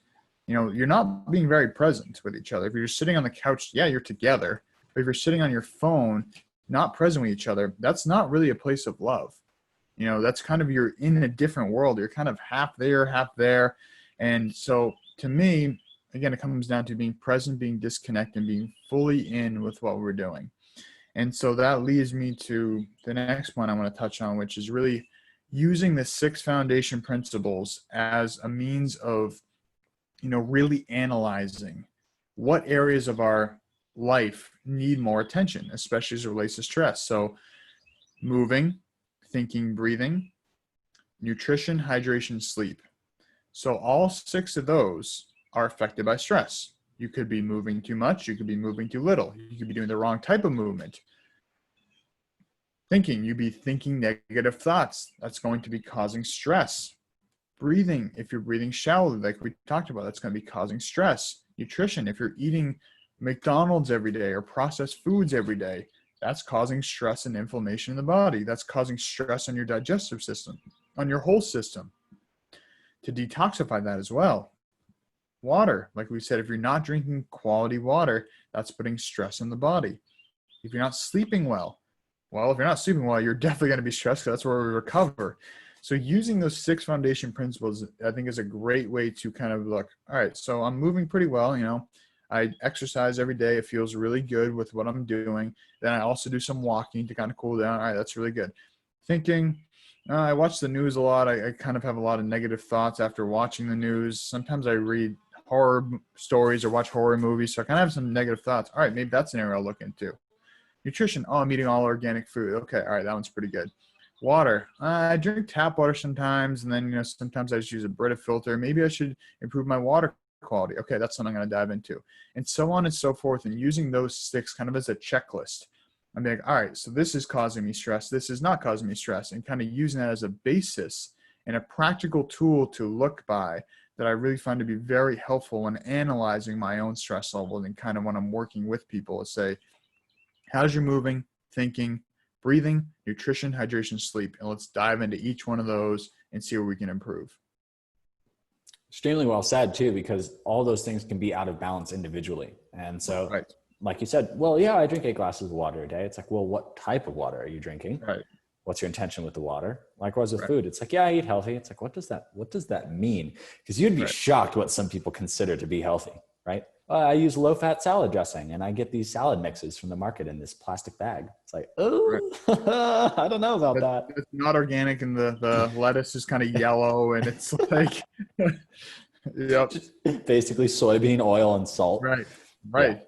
you're not being very present with each other. If you're sitting on the couch, yeah, you're together. But if you're sitting on your phone, not present with each other, that's not really a place of love. That's kind of, you're in a different world. You're kind of half there, half there. And so to me, again, it comes down to being present, being disconnected, and being fully in with what we're doing. And so that leads me to the next one I want to touch on, which is really using the 6 foundation principles as a means of, really analyzing what areas of our life need more attention, especially as it relates to stress. So moving, thinking, breathing, nutrition, hydration, sleep. So all 6 of those are affected by stress. You could be moving too much. You could be moving too little. You could be doing the wrong type of movement. Thinking, you'd be thinking negative thoughts. That's going to be causing stress. Breathing, if you're breathing shallowly, like we talked about, that's going to be causing stress. Nutrition, if you're eating McDonald's every day or processed foods every day, that's causing stress and inflammation in the body. That's causing stress on your digestive system, on your whole system. To detoxify that as well. Water, like we said, if you're not drinking quality water, that's putting stress on the body. If you're not sleeping well, if you're not sleeping well, you're definitely going to be stressed, because that's where we recover. So using those 6 foundation principles, I think, is a great way to kind of look, all right, so I'm moving pretty well. I exercise every day. It feels really good with what I'm doing. Then I also do some walking to kind of cool down. All right, that's really good. Thinking, I watch the news a lot. I kind of have a lot of negative thoughts after watching the news. Sometimes I read horror stories or watch horror movies. So I kind of have some negative thoughts. All right, maybe that's an area I'll look into. Nutrition, I'm eating all organic food. Okay, all right, that one's pretty good. Water, I drink tap water sometimes, and then sometimes I just use a Brita filter. Maybe I should improve my water quality. Okay, that's something I'm going to dive into, and so on and so forth. And using those 6 kind of as a checklist. I'm like, all right, so this is causing me stress. This is not causing me stress, and kind of using that as a basis and a practical tool to look by that I really find to be very helpful when analyzing my own stress level, and kind of when I'm working with people to say, how's your moving, thinking, breathing, nutrition, hydration, sleep, and let's dive into each one of those and see where we can improve. Extremely well said too, because all those things can be out of balance individually. And so, right. Like you said, well, yeah, I drink 8 glasses of water a day. It's like, well, what type of water are you drinking? Right. What's your intention with the water? Likewise with right. food. It's like, yeah, I eat healthy. It's like, what does that mean? Because you'd be right. shocked what some people consider to be healthy, right? I use low-fat salad dressing, and I get these salad mixes from the market in this plastic bag. It's like, oh, right. I don't know about that. It's not organic, and the lettuce is kind of yellow, and it's like, Yep. Basically soybean oil and salt. Right. Yeah. Right.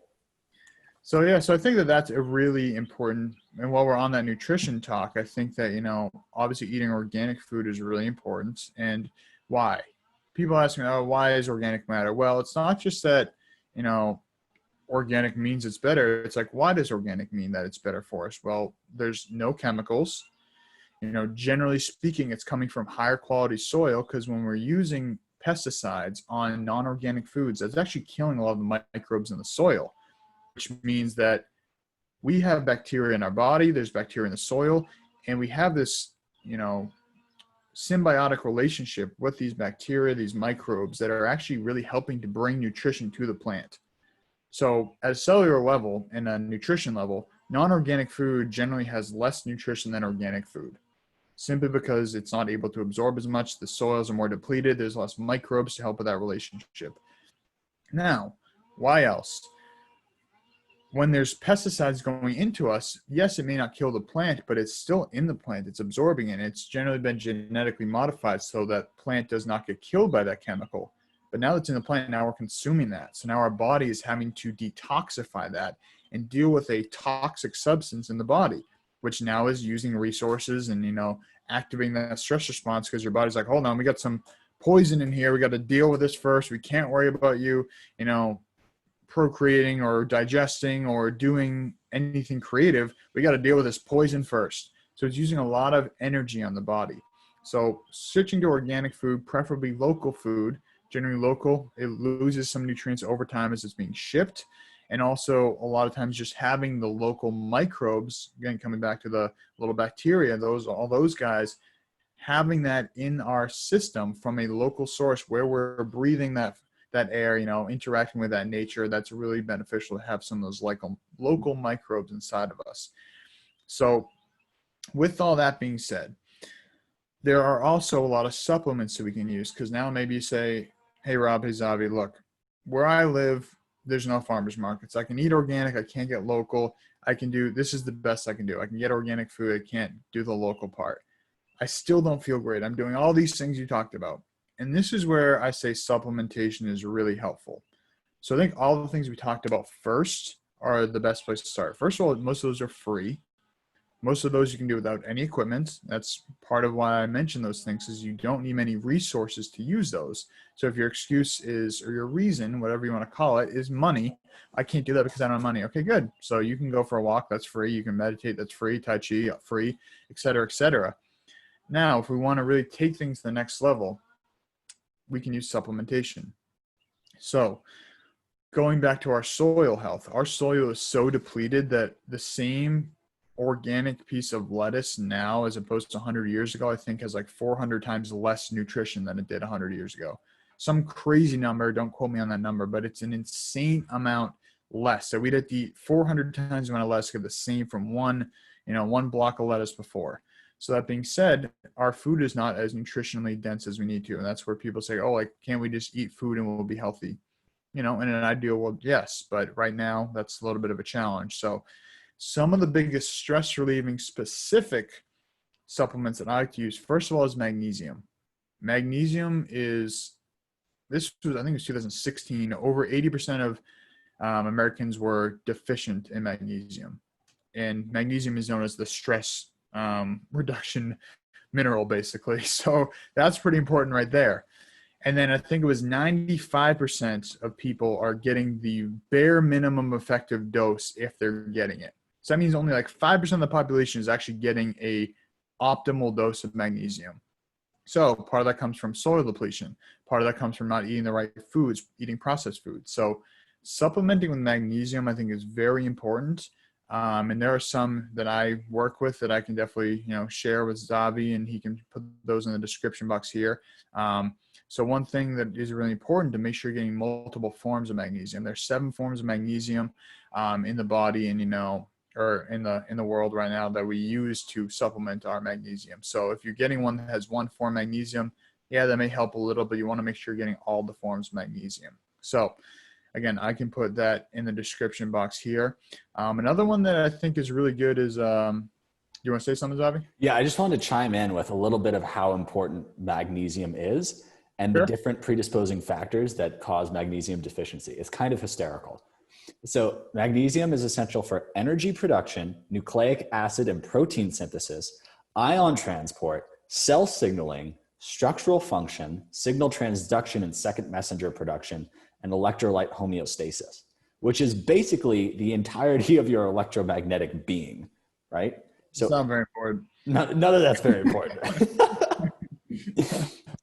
So yeah, so I think that that's a really important. And while we're on that nutrition talk, I think that, obviously eating organic food is really important. And why? People ask me, oh, why does organic matter? Well, it's not just that, you know, organic means it's better. It's like, why does organic mean that it's better for us? Well, there's no chemicals. Generally speaking, it's coming from higher quality soil, because when we're using pesticides on non-organic foods, that's actually killing a lot of the microbes in the soil, which means that we have bacteria in our body, there's bacteria in the soil, and we have this, symbiotic relationship with these bacteria, these microbes that are actually really helping to bring nutrition to the plant. So at a cellular level and a nutrition level, non-organic food generally has less nutrition than organic food, simply because it's not able to absorb as much. The soils are more depleted. There's less microbes to help with that relationship. Now, why else? When there's pesticides going into us, yes, it may not kill the plant, but it's still in the plant. It's absorbing it. And it's generally been genetically modified so that plant does not get killed by that chemical. But now it's in the plant, now we're consuming that. So now our body is having to detoxify that and deal with a toxic substance in the body, which now is using resources and, activating that stress response, because your body's like, hold on, we got some poison in here. We got to deal with this first. We can't worry about you, procreating or digesting or doing anything creative. We got to deal with this poison first. So it's using a lot of energy on the body. So switching to organic food, preferably local food, generally local, it loses some nutrients over time as it's being shipped. And also a lot of times just having the local microbes, again, coming back to the little bacteria, all those guys, having that in our system from a local source where we're breathing that air, interacting with that nature, that's really beneficial to have some of those local microbes inside of us. So with all that being said, there are also a lot of supplements that we can use, because now maybe you say, hey, Rob, hey, Xavi, look, where I live, there's no farmers markets. I can eat organic. I can't get local. This is the best I can do. I can get organic food. I can't do the local part. I still don't feel great. I'm doing all these things you talked about. And this is where I say supplementation is really helpful. So I think all the things we talked about first are the best place to start. First of all, most of those are free. Most of those you can do without any equipment. That's part of why I mention those things, is you don't need many resources to use those. So if your excuse is, or your reason, whatever you want to call it, is money, I can't do that because I don't have money. Okay, good. So you can go for a walk. That's free. You can meditate. That's free. Tai Chi, free, et cetera, et cetera. Now, if we want to really take things to the next level, we can use supplementation. So going back to our soil health, our soil is so depleted that the same organic piece of lettuce now, as opposed to 100 years ago, I think has 400 times less nutrition than it did 100 years ago. Some crazy number, don't quote me on that number, but it's an insane amount less. So we'd have to eat 400 times the amount of lettuce to get the same from one block of lettuce before. So that being said, our food is not as nutritionally dense as we need to. And that's where people say, oh, can't we just eat food and we'll be healthy? In an ideal world, yes. But right now, that's a little bit of a challenge. So some of the biggest stress relieving specific supplements that I like to use, first of all, is magnesium. Magnesium is, I think it was 2016, over 80% of Americans were deficient in magnesium. And magnesium is known as the stress reduction mineral, basically. So that's pretty important right there. And then I think it was 95% of people are getting the bare minimum effective dose if they're getting it. So that means only 5% of the population is actually getting a optimal dose of magnesium. So part of that comes from soil depletion. Part of that comes from not eating the right foods, eating processed foods. So supplementing with magnesium, I think, is very important. And there are some that I work with that I can definitely, share with Xavi, and he can put those in the description box here. So one thing that is really important to make sure you're getting multiple forms of magnesium. There's 7 forms of magnesium in the body and, or in the world right now that we use to supplement our magnesium. So if you're getting one that has 1 form of magnesium, yeah, that may help a little, but you want to make sure you're getting all the forms of magnesium. So again, I can put that in the description box here. Another one that I think is really good is, do you want to say something, Xavi? Yeah, I just wanted to chime in with a little bit of how important magnesium is. and the Sure. different predisposing factors that cause magnesium deficiency. It's kind of hysterical. So magnesium is essential for energy production, nucleic acid and protein synthesis, ion transport, cell signaling, structural function, signal transduction and second messenger production, and electrolyte homeostasis, which is basically the entirety of your electromagnetic being, right? It's So not very important. none of that's very important.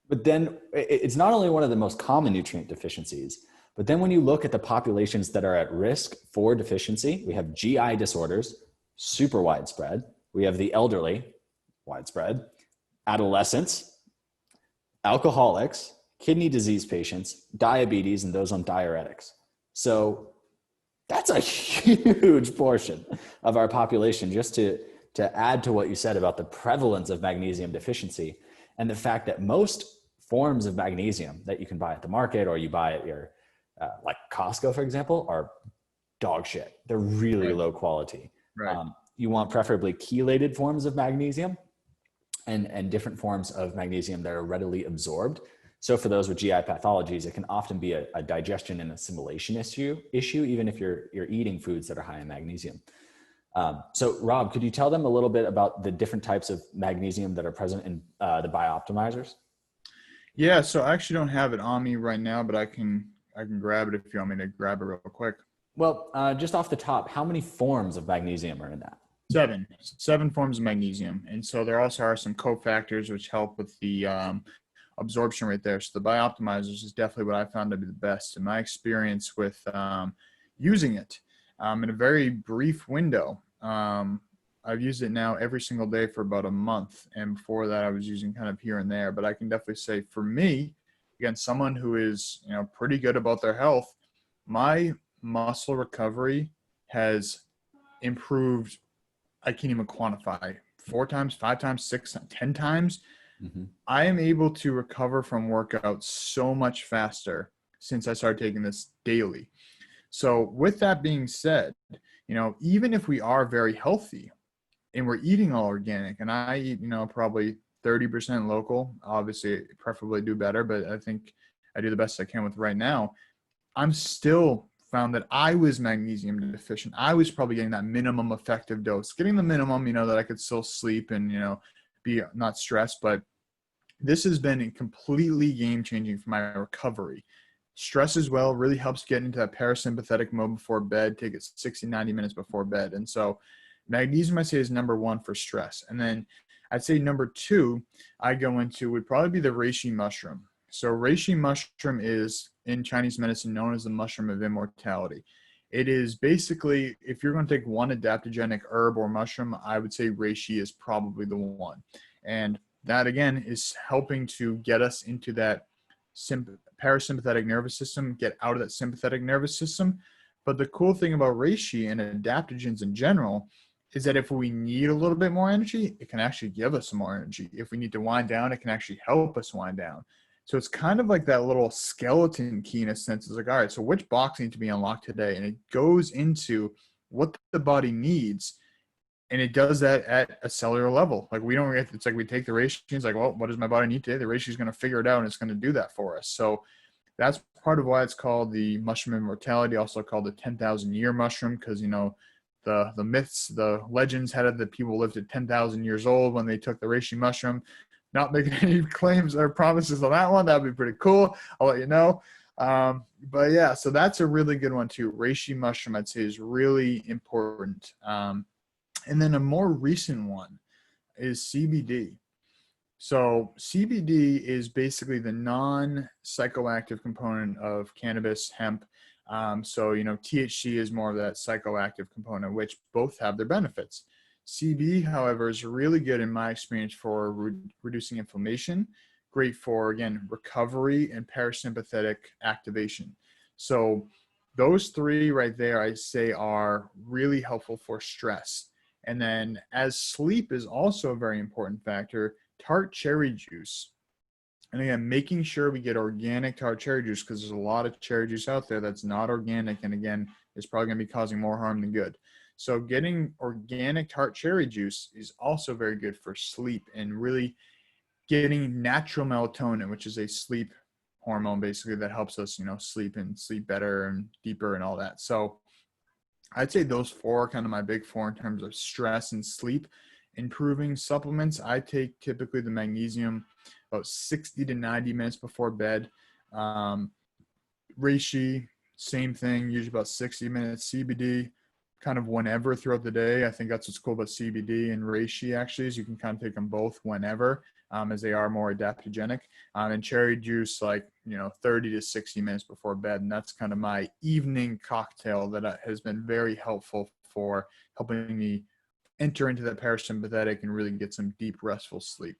But then it's not only one of the most common nutrient deficiencies, but then when you look at the populations that are at risk for deficiency, we have GI disorders, super widespread. We have the elderly, widespread, adolescents, alcoholics, kidney disease patients, diabetes, and those on diuretics. So that's a huge portion of our population, just to add to what you said about the prevalence of magnesium deficiency and the fact that most forms of magnesium that you can buy at the market or you buy at your, like Costco, for example, are dog shit. They're really low quality. Right. You want preferably chelated forms of magnesium and different forms of magnesium that are readily absorbed. So for those with GI pathologies, it can often be a digestion and assimilation issue, even if you're eating foods that are high in magnesium. So Rob, could you tell them a little bit about the different types of magnesium that are present in the Bioptimizers? Yeah, so I actually don't have it on me right now, but I can grab it if you want me to grab it real quick. Well, just off the top, how many forms of magnesium are in that? Seven forms of magnesium. And so there also are some cofactors which help with the absorption rate there. So the Bioptimizers is definitely what I found to be the best in my experience with using it in a very brief window. I've used it now every single day for about a month. And before that, I was using kind of here and there. But I can definitely say for me, again, someone who is, pretty good about their health, my muscle recovery has improved. I can't even quantify 4 times, 5 times, 6, 10 times. Mm-hmm. I am able to recover from workouts so much faster since I started taking this daily. So with that being said, even if we are very healthy and we're eating all organic, and I eat, probably 30% local, obviously preferably do better, but I think I do the best I can with right now. I'm still found that I was magnesium deficient. I was probably getting that minimum effective dose, getting the minimum, that I could still sleep and, be not stressed. But this has been completely game changing for my recovery. Stress as well really helps get into that parasympathetic mode before bed, take it 60, 90 minutes before bed. And so magnesium, I say, is number one for stress. And then I'd say number two I go into would probably be the reishi mushroom. So reishi mushroom is in Chinese medicine known as the mushroom of immortality. It is basically, if you're going to take one adaptogenic herb or mushroom, I would say reishi is probably the one. And that, again, is helping to get us into that parasympathetic nervous system, get out of that sympathetic nervous system. But the cool thing about reishi and adaptogens in general is that if we need a little bit more energy, it can actually give us some more energy. If we need to wind down, it can actually help us wind down. So it's kind of like that little skeleton key in a sense. It's like, all right, so which box needs to be unlocked today? And it goes into what the body needs. And it does that at a cellular level. Like it's like we take the reishi, it's like, well, what does my body need today? The reishi is going to figure it out and it's going to do that for us. So that's part of why it's called the mushroom of immortality, also called the 10,000 year mushroom, because, the myths, the legends had it that people lived at 10,000 years old when they took the reishi mushroom. Not making any claims or promises on that one. That'd be pretty cool. I'll let you know. But yeah, so that's a really good one too. Reishi mushroom, I'd say, is really important. And then a more recent one is CBD. So CBD is basically the non-psychoactive component of cannabis, hemp. So, THC is more of that psychoactive component, which both have their benefits. CBD, however, is really good in my experience for reducing inflammation, great for, again, recovery and parasympathetic activation. So those three right there, I say, are really helpful for stress. And then as sleep is also a very important factor, tart cherry juice. And again, making sure we get organic tart cherry juice, because there's a lot of cherry juice out there that's not organic. And again, it's probably going to be causing more harm than good. So getting organic tart cherry juice is also very good for sleep and really getting natural melatonin, which is a sleep hormone basically that helps us, sleep and sleep better and deeper and all that. So I'd say those four are kind of my big four in terms of stress and sleep improving supplements. I take typically the magnesium about 60 to 90 minutes before bed. Reishi, same thing, usually about 60 minutes. CBD, kind of whenever throughout the day. I think that's what's cool about CBD and Reishi actually, is you can kind of take them both whenever, as they are more adaptogenic. And cherry juice, 30 to 60 minutes before bed. And that's kind of my evening cocktail that has been very helpful for helping me enter into that parasympathetic and really get some deep, restful sleep.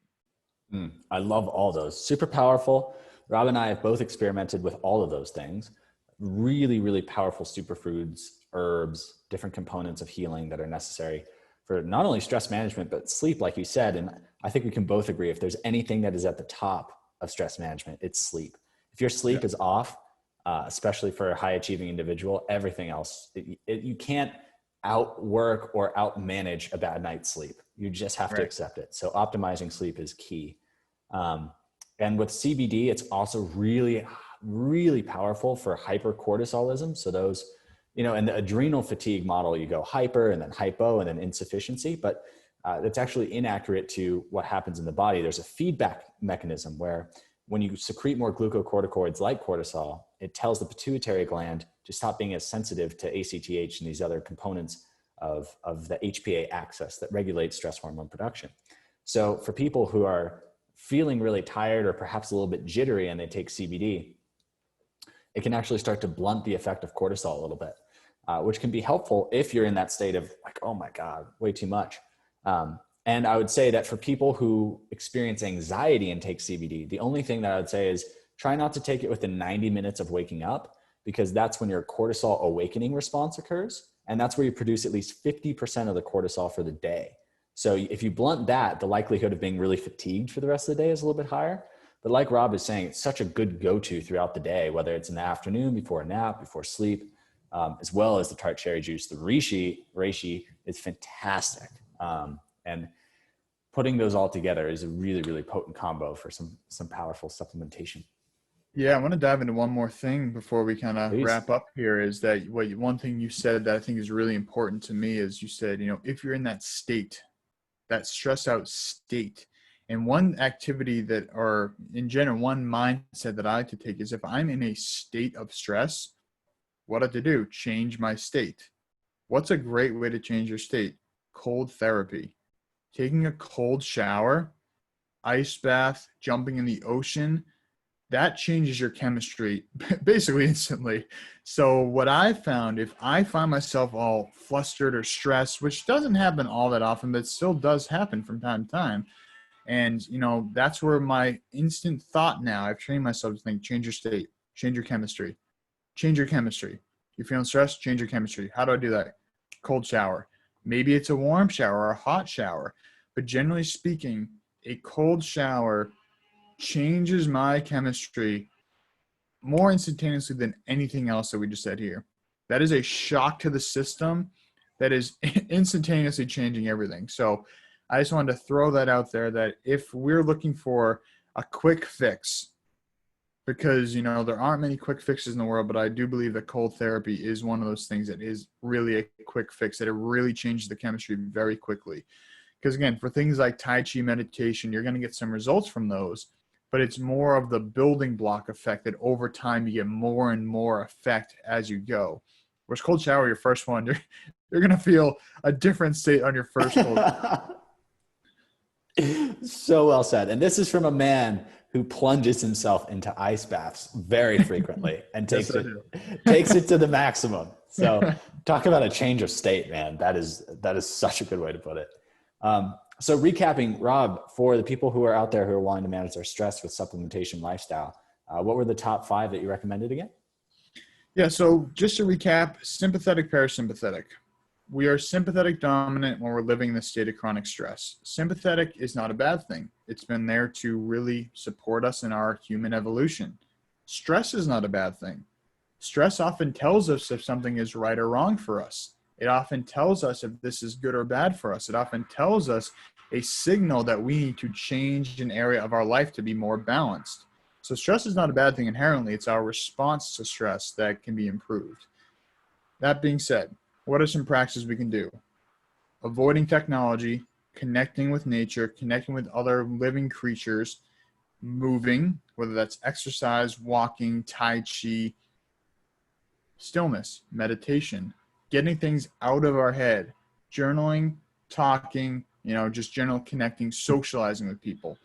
I love all those. Super powerful. Rob and I have both experimented with all of those things. Really, really powerful superfoods, herbs, different components of healing that are necessary for not only stress management, but sleep, like you said. And I think we can both agree, if there's anything that is at the top of stress management, it's sleep. If your sleep is off, especially for a high achieving individual, everything else, you can't outwork or outmanage a bad night's sleep. You just have to accept it. So optimizing sleep is key. And with CBD, it's also really, really powerful for hypercortisolism. So those, in the adrenal fatigue model, you go hyper and then hypo and then insufficiency, but it's actually inaccurate to what happens in the body. There's a feedback mechanism where when you secrete more glucocorticoids like cortisol, it tells the pituitary gland to stop being as sensitive to ACTH and these other components of the HPA axis that regulates stress hormone production. So for people who are feeling really tired or perhaps a little bit jittery and they take CBD, it can actually start to blunt the effect of cortisol a little bit, which can be helpful if you're in that state of like, oh my God, way too much. And I would say that for people who experience anxiety and take CBD, the only thing that I would say is try not to take it within 90 minutes of waking up, because that's when your cortisol awakening response occurs. And that's where you produce at least 50% of the cortisol for the day. So if you blunt that, the likelihood of being really fatigued for the rest of the day is a little bit higher. But like Rob is saying, it's such a good go-to throughout the day, whether it's in the afternoon, before a nap, before sleep, as well as the tart cherry juice. The Reishi is fantastic. And putting those all together is a really, really potent combo for some powerful supplementation. Yeah, I want to dive into one more thing before we kind of wrap up here, is that one thing you said that I think is really important to me is you said, if you're in that state, that stressed out state, and one activity that, or in general, one mindset that I like to take is if I'm in a state of stress, what I have to do, change my state. What's a great way to change your state? Cold therapy. Taking a cold shower, ice bath, jumping in the ocean, that changes your chemistry basically instantly. So what I found, if I find myself all flustered or stressed, which doesn't happen all that often, but still does happen from time to time. And, that's where my instant thought now, I've trained myself to think, change your state, change your chemistry, change your chemistry. You're feeling stressed, change your chemistry. How do I do that? Cold shower. Maybe it's a warm shower or a hot shower, but generally speaking, a cold shower changes my chemistry more instantaneously than anything else that we just said here. That is a shock to the system that is instantaneously changing everything. So I just wanted to throw that out there, that if we're looking for a quick fix, because, there aren't many quick fixes in the world, but I do believe that cold therapy is one of those things that is really a quick fix, that it really changes the chemistry very quickly. Because again, for things like Tai Chi meditation, you're going to get some results from those, but it's more of the building block effect that over time you get more and more effect as you go. Whereas cold shower, your first one, you're going to feel a different state on your first cold shower. So well said. And this is from a man who plunges himself into ice baths very frequently and takes it to the maximum. So talk about a change of state, man. That is such a good way to put it. So recapping, Rob, for the people who are out there who are wanting to manage their stress with supplementation lifestyle, what were the top 5 that you recommended again? Yeah. So just to recap, sympathetic, parasympathetic. We are sympathetic dominant when we're living in the state of chronic stress. Sympathetic is not a bad thing. It's been there to really support us in our human evolution. Stress is not a bad thing. Stress often tells us if something is right or wrong for us. It often tells us if this is good or bad for us. It often tells us a signal that we need to change an area of our life to be more balanced. So stress is not a bad thing inherently. It's our response to stress that can be improved. That being said, what are some practices we can do? Avoiding technology, connecting with nature, connecting with other living creatures, moving, whether that's exercise, walking, tai chi, stillness, meditation, getting things out of our head, journaling, talking, just general connecting, socializing with people.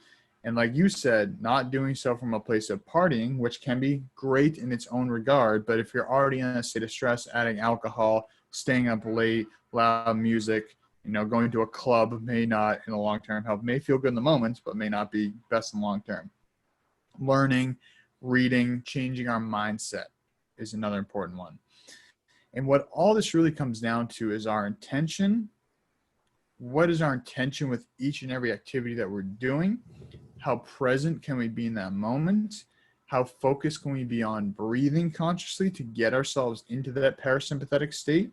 And like you said, not doing so from a place of partying, which can be great in its own regard. But if you're already in a state of stress, adding alcohol, staying up late, loud music, going to a club may not in the long term help. May feel good in the moment, but may not be best in the long term. Learning, reading, changing our mindset is another important one. And what all this really comes down to is our intention. What is our intention with each and every activity that we're doing? How present can we be in that moment? How focused can we be on breathing consciously to get ourselves into that parasympathetic state?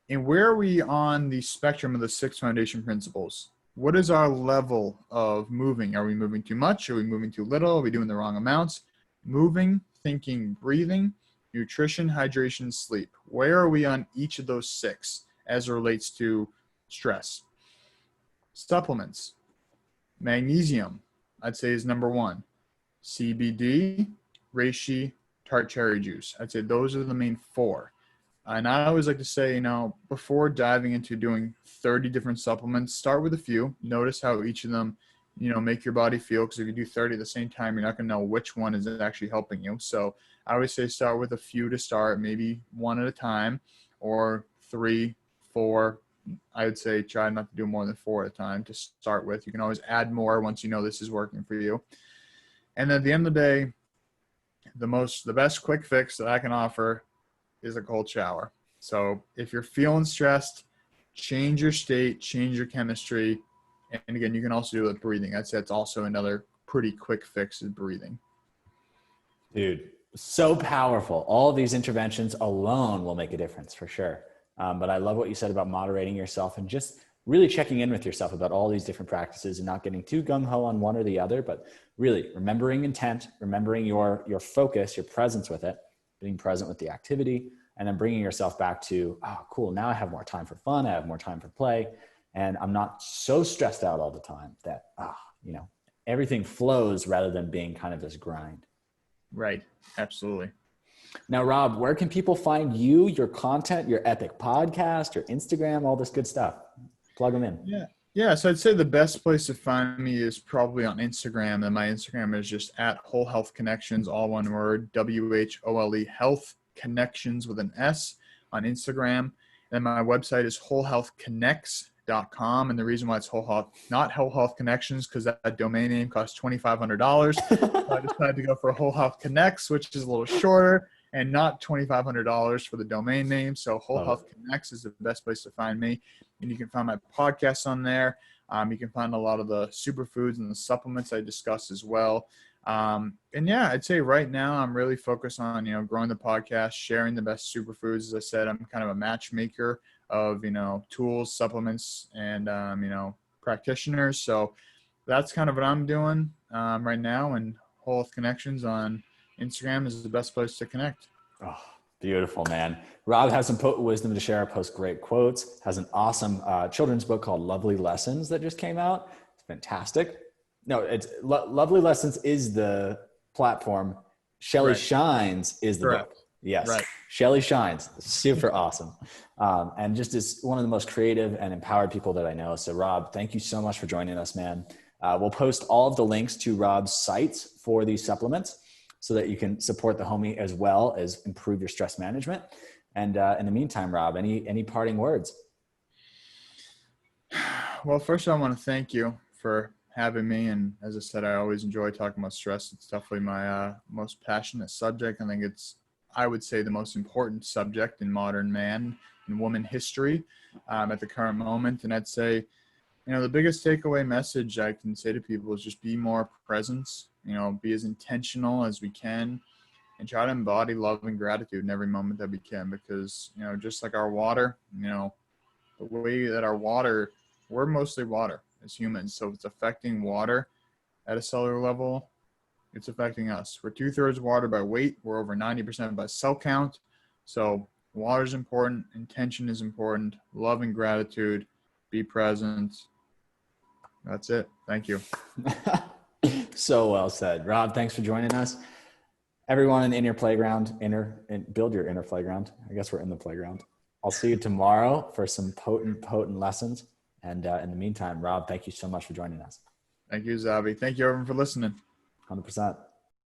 And where are we on the spectrum of the 6 foundation principles? What is our level of moving? Are we moving too much? Are we moving too little? Are we doing the wrong amounts? Moving, thinking, breathing, nutrition, hydration, sleep. Where are we on each of those 6 as it relates to stress? Supplements. Magnesium, I'd say, is number 1. CBD, reishi, tart cherry juice. I'd say those are the main 4. And I always like to say, before diving into doing 30 different supplements, start with a few. Notice how each of them, make your body feel. Because if you do 30 at the same time, you're not going to know which one is actually helping you. So I always say start with a few to start, maybe 1 at a time, or 3, 4. I would say try not to do more than 4 at a time to start with. You can always add more once you know this is working for you. And at the end of the day, the best quick fix that I can offer is a cold shower. So if you're feeling stressed, change your state, change your chemistry. And again, you can also do it with breathing. I'd say it's also another pretty quick fix is breathing. Dude, so powerful. All of these interventions alone will make a difference for sure. But I love what you said about moderating yourself and just really checking in with yourself about all these different practices and not getting too gung-ho on one or the other, but really remembering intent, remembering your focus, your presence with it, being present with the activity, and then bringing yourself back to, oh, cool, now I have more time for fun, I have more time for play, and I'm not so stressed out all the time that, everything flows rather than being kind of this grind. Right, absolutely. Now, Rob, where can people find you, your content, your epic podcast, your Instagram, all this good stuff? Plug them in. Yeah. So I'd say the best place to find me is probably on Instagram. And my Instagram is just at Whole Health Connections, all one word, WHOLE Health Connections with an S on Instagram. And my website is wholehealthconnects.com. And the reason why it's Whole Health, not Whole Health Connections, because that domain name costs $2,500. So I decided to go for Whole Health Connects, which is a little shorter, and not $2,500 for the domain name. So Whole Health Connects is the best place to find me. And you can find my podcasts on there. You can find a lot of the superfoods and the supplements I discuss as well. I'd say right now I'm really focused on, growing the podcast, sharing the best superfoods. As I said, I'm kind of a matchmaker of, tools, supplements, and, practitioners. So that's kind of what I'm doing right now. And Whole Health Connections on Instagram is the best place to connect. Oh, beautiful, man. Rob has some wisdom to share, posts great quotes, has an awesome children's book called Lovely Lessons that just came out. It's fantastic. No, it's Lovely Lessons is the platform. Shelly Shines is the book. Yes. Right. Shelly Shines. Super awesome. And just is one of the most creative and empowered people that I know. So Rob, thank you so much for joining us, man. We'll post all of the links to Rob's sites for these supplements so that you can support the homie as well as improve your stress management. And in the meantime, Rob, any parting words? Well, first I want to thank you for having me. And as I said, I always enjoy talking about stress. It's definitely my most passionate subject. I think I would say the most important subject in modern man and woman history at the current moment. And I'd say, the biggest takeaway message I can say to people is just be more present, be as intentional as we can, and try to embody love and gratitude in every moment that we can. Because, just like our water, the way that we're mostly water as humans. So if it's affecting water at a cellular level, it's affecting us. We're 2/3 water by weight. We're over 90% by cell count. So water is important. Intention is important. Love and gratitude. Be present. That's it. Thank you. So well said. Rob, thanks for joining us. Everyone in the inner playground, build your inner playground. I guess we're in the playground. I'll see you tomorrow for some potent lessons. And in the meantime, Rob, thank you so much for joining us. Thank you, Xavi. Thank you, everyone, for listening. 100%.